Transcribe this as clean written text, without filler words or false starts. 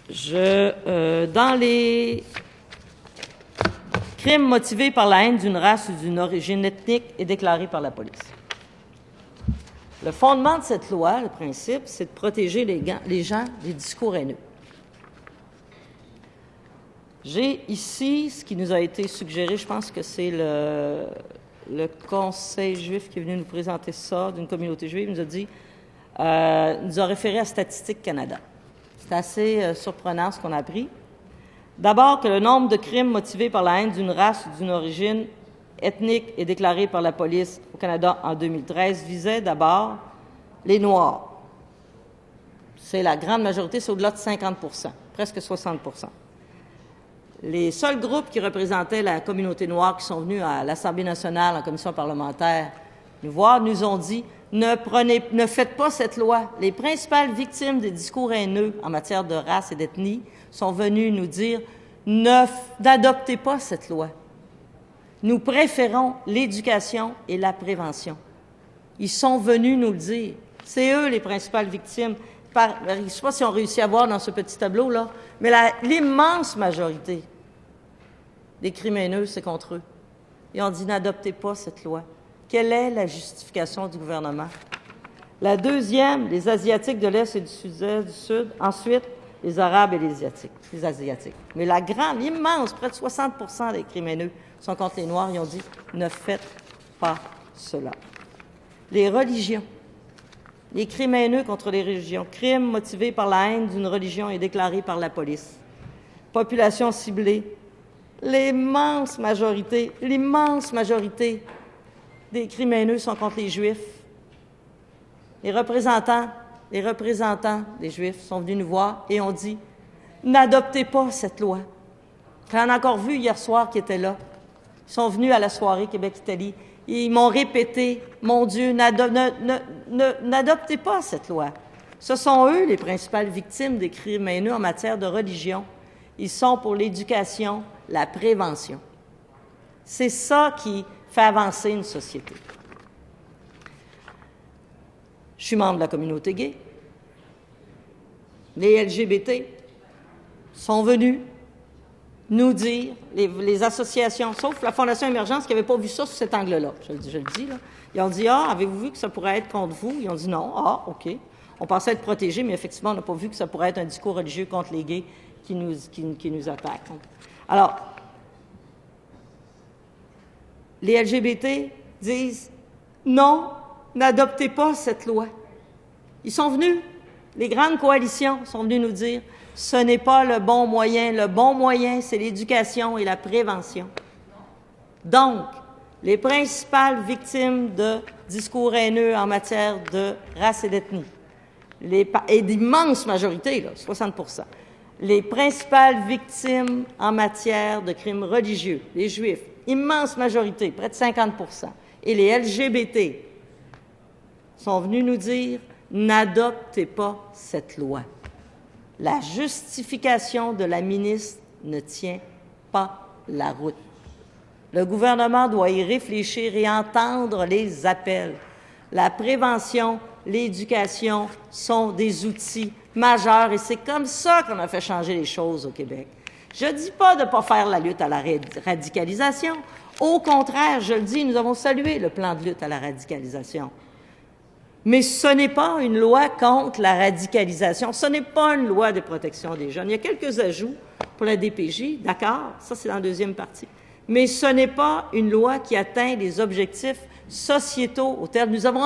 Dans les crimes motivés par la haine d'une race ou d'une origine ethnique est déclaré par la police. Le fondement de cette loi, le principe, c'est de protéger les gens des discours haineux. J'ai ici ce qui nous a été suggéré, je pense que c'est le Conseil juif qui est venu nous présenter ça, d'une communauté juive, il nous a dit, nous a référé à Statistique Canada. C'est assez surprenant ce qu'on a appris. D'abord, que le nombre de crimes motivés par la haine d'une race ou d'une origine ethnique est déclaré par la police au Canada en 2013 visait d'abord les Noirs. C'est la grande majorité, c'est au-delà de 50 %, presque 60 %. Les seuls groupes qui représentaient la communauté noire qui sont venus à l'Assemblée nationale en commission parlementaire nous voir nous ont dit ne faites pas cette loi. Les principales victimes des discours haineux en matière de race et d'ethnie sont venus nous dire n'adoptez pas cette loi. Nous préférons l'éducation et la prévention. Ils sont venus nous le dire. C'est eux les principales victimes. Je ne sais pas si on réussit à voir dans ce petit tableau-là, mais l'immense majorité des crimes haineux, c'est contre eux. Ils ont dit n'adoptez pas cette loi. Quelle est la justification du gouvernement? La deuxième, les Asiatiques de l'Est et du Sud. Ensuite, les Arabes et les Asiatiques. Mais l'immense, près de 60 % des crimes haineux sont contre les Noirs. Ils ont dit ne faites pas cela. Les religions. Les crimes haineux contre les religions. Crimes motivés par la haine d'une religion est déclaré par la police. Population ciblée. L'immense majorité des crimes haineux sont contre les Juifs. Les représentants des Juifs sont venus nous voir et ont dit n'adoptez pas cette loi. J'en ai encore vu hier soir qui étaient là. Ils sont venus à la soirée Québec-Italie. Ils m'ont répété mon Dieu, n'adoptez pas cette loi. Ce sont eux les principales victimes des crimes haineux en matière de religion. Ils sont pour l'éducation, la prévention. C'est ça qui fait avancer une société. Je suis membre de la communauté gay. Les LGBT sont venus nous dire, les associations, sauf la Fondation Émergence qui n'avait pas vu ça sous cet angle-là, je le dis, là. Ils ont dit « Ah, avez-vous vu que ça pourrait être contre vous? » Ils ont dit « Non. » « Ah, OK. » On pensait être protégés, mais effectivement, on n'a pas vu que ça pourrait être un discours religieux contre les gays qui nous attaquent. Alors, les LGBT disent « Non, n'adoptez pas cette loi. » Ils sont venus, les grandes coalitions sont venues nous dire « Ce n'est pas le bon moyen. Le bon moyen, c'est l'éducation et la prévention. » Donc, les principales victimes de discours haineux en matière de race et d'ethnie, et d'immense majorité, là, 60 %, les principales victimes en matière de crimes religieux, les Juifs, immense majorité, près de 50 %, et les LGBT sont venus nous dire « N'adoptez pas cette loi. » La justification de la ministre ne tient pas la route. Le gouvernement doit y réfléchir et entendre les appels. La prévention, l'éducation sont des outils majeurs et c'est comme ça qu'on a fait changer les choses au Québec. Je ne dis pas de ne pas faire la lutte à la radicalisation. Au contraire, je le dis, nous avons salué le plan de lutte à la radicalisation. Mais ce n'est pas une loi contre la radicalisation. Ce n'est pas une loi de protection des jeunes. Il y a quelques ajouts pour la DPJ, d'accord, ça c'est dans la deuxième partie. Mais ce n'est pas une loi qui atteint les objectifs sociétaux auxquels nous avons